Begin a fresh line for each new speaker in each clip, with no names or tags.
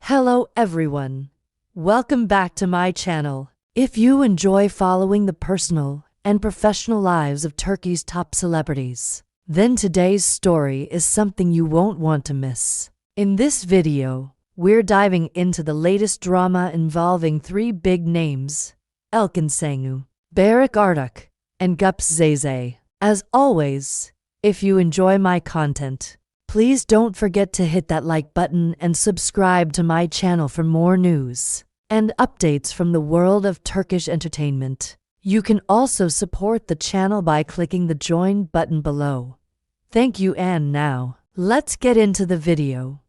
Hello everyone. Welcome back to my channel. If you enjoy following the personal and professional lives of Turkey's top celebrities, then today's story is something you won't want to miss. In this video, we're diving into the latest drama involving three big names: Elçin Sangu, Bareric Arduk, and Gupse. As always, if you enjoy my content, please don't forget to hit that like button and subscribe to my channel for more news and updates from the world of Turkish entertainment. You can also support the channel by clicking the join button below. Thank you, and now, let's get into the video.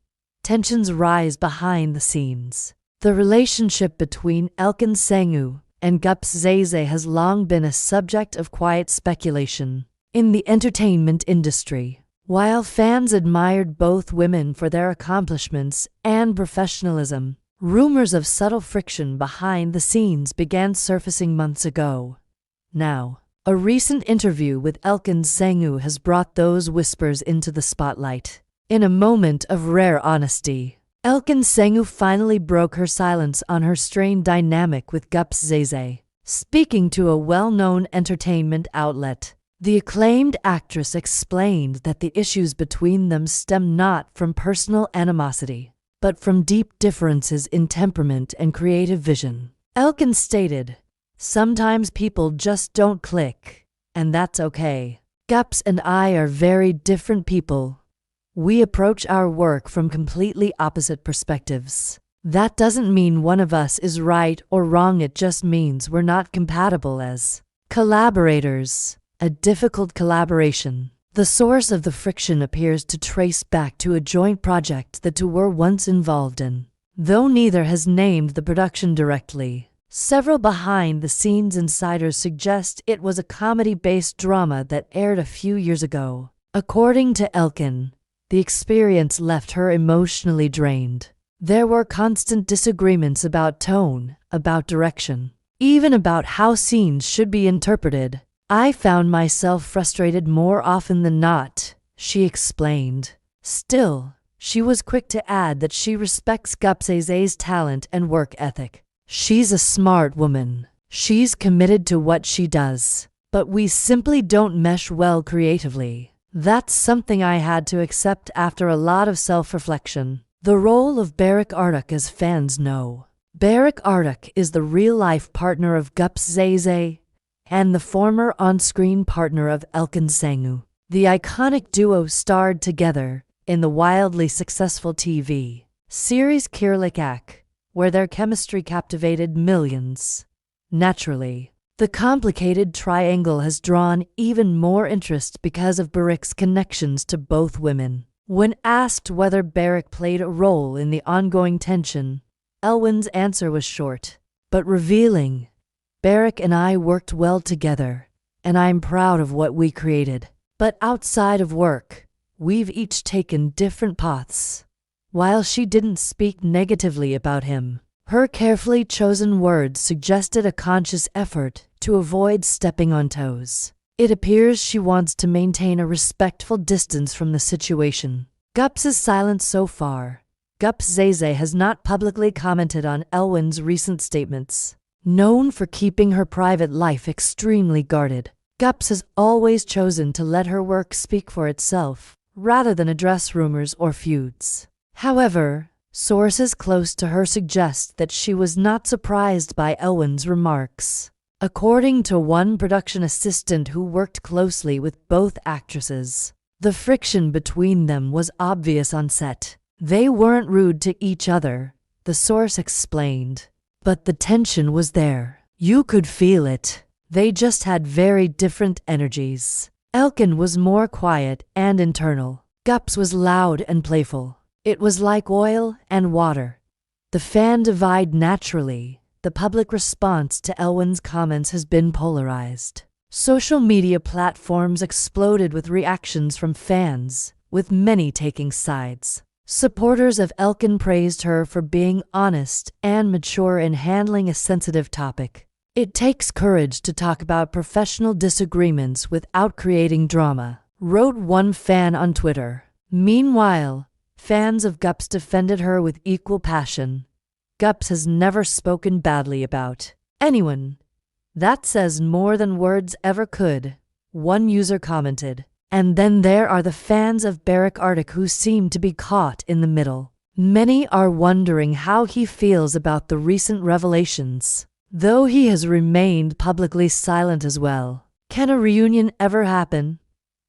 Tensions rise behind the scenes. The relationship between Elçin Sangu and Gupse has long been a subject of quiet speculation in the entertainment industry. While fans admired both women for their accomplishments and professionalism, rumors of subtle friction behind the scenes began surfacing months ago. Now, a recent interview with Elçin Sangu has brought those whispers into the spotlight. In a moment of rare honesty, Elçin Sangu finally broke her silence on her strained dynamic with Gupse. Speaking to a well-known entertainment outlet, the acclaimed actress explained that the issues between them stem not from personal animosity, but from deep differences in temperament and creative vision. Elçin stated, "Sometimes people just don't click, and that's okay. Gupse and I are very different people. We approach our work from completely opposite perspectives. That doesn't mean one of us is right or wrong, it just means we're not compatible as collaborators." A difficult collaboration. The source of the friction appears to trace back to a joint project the two were once involved in. Though neither has named the production directly, several behind-the-scenes insiders suggest it was a comedy-based drama that aired a few years ago. According to Elçin, the experience left her emotionally drained. There were constant disagreements about tone, about direction, even about how scenes should be interpreted. "I found myself frustrated more often than not," she explained. Still, she was quick to add that she respects Gupse's talent and work ethic. "She's a smart woman. She's committed to what she does. But we simply don't mesh well creatively. That's something I had to accept after a lot of self-reflection." The role of Bareric Arduk, as fans know. Bareric Arduk is the real-life partner of Gupse and the former on-screen partner of Elçin Sangu. The iconic duo starred together in the wildly successful TV series Bareric, where their chemistry captivated millions. Naturally, the complicated triangle has drawn even more interest because of Bareric's connections to both women. When asked whether Bareric played a role in the ongoing tension, Elçin's answer was short, but revealing. "Bareric and I worked well together, and I'm proud of what we created. But outside of work, we've each taken different paths." While she didn't speak negatively about him, her carefully chosen words suggested a conscious effort to avoid stepping on toes. It appears she wants to maintain a respectful distance from the situation. Gupse's silence so far. Gupse has not publicly commented on Elçin's recent statements. Known for keeping her private life extremely guarded, Gupse has always chosen to let her work speak for itself, rather than address rumors or feuds. However, sources close to her suggest that she was not surprised by Elçin's remarks. According to one production assistant who worked closely with both actresses, the friction between them was obvious on set. "They weren't rude to each other," the source explained. "But the tension was there. You could feel it. They just had very different energies." Elçin was more quiet and internal. Gupse was loud and playful. It was like oil and water. The fan divide naturally. The public response to Elçin's comments has been polarized. Social media platforms exploded with reactions from fans, with many taking sides. Supporters of Elçin praised her for being honest and mature in handling a sensitive topic. "It takes courage to talk about professional disagreements without creating drama," wrote one fan on Twitter. Meanwhile, Fans of Gupse defended her with equal passion. Gupse has never spoken badly about anyone. That says more than words ever could, one user commented. And then there are the fans of Bareric Arduk who seem to be caught in the middle. Many are wondering how he feels about the recent revelations, though he has remained publicly silent as well. Can a reunion ever happen?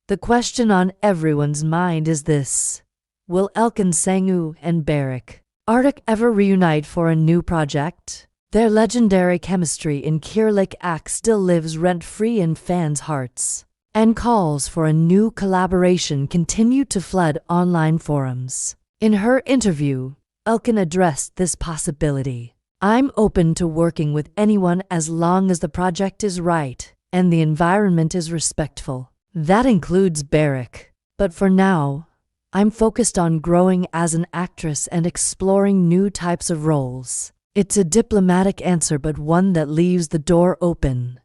The question on everyone's mind is this: will Elçin, Sangu, and Bareric Arduk ever reunite for a new project? Their legendary chemistry in Kirlik Ak still lives rent-free in fans' hearts, and calls for a new collaboration continue to flood online forums. In her interview, Elçin addressed this possibility. "I'm open to working with anyone as long as the project is right and the environment is respectful. That includes Bareric. But for now, I'm focused on growing as an actress and exploring new types of roles." It's a diplomatic answer, but one that leaves the door open,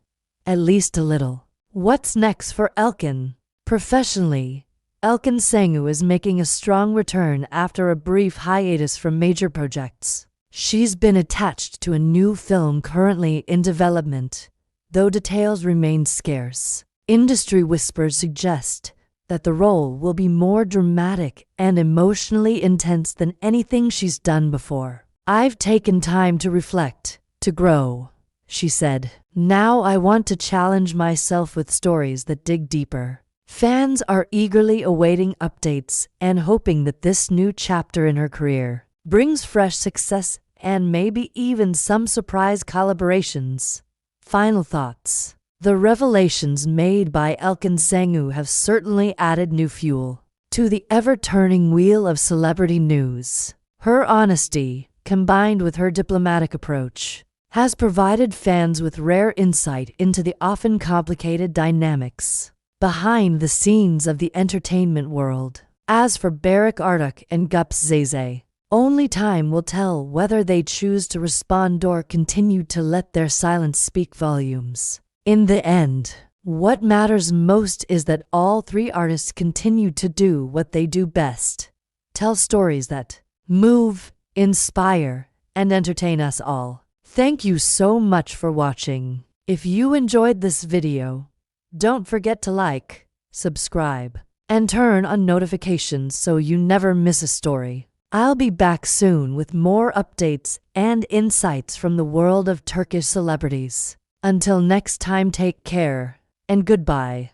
at least a little. What's next for Elçin? Professionally, Elçin Sangu is making a strong return after a brief hiatus from major projects. She's been attached to a new film currently in development, though details remain scarce. Industry whispers suggest that the role will be more dramatic and emotionally intense than anything she's done before. "I've taken time to reflect, to grow," she said. "Now I want to challenge myself with stories that dig deeper." Fans are eagerly awaiting updates and hoping that this new chapter in her career brings fresh success and maybe even some surprise collaborations. Final thoughts. The revelations made by Elçin Sangu have certainly added new fuel to the ever-turning wheel of celebrity news. Her honesty, combined with her diplomatic approach, has provided fans with rare insight into the often complicated dynamics behind the scenes of the entertainment world. As for Bareric Arduk and Gupse, only time will tell whether they choose to respond or continue to let their silence speak volumes. In the end, what matters most is that all three artists continue to do what they do best: tell stories that move, inspire, and entertain us all. Thank you so much for watching. If you enjoyed this video, don't forget to like, subscribe, and turn on notifications so you never miss a story. I'll be back soon with more updates and insights from the world of Turkish celebrities. Until next time, take care and goodbye.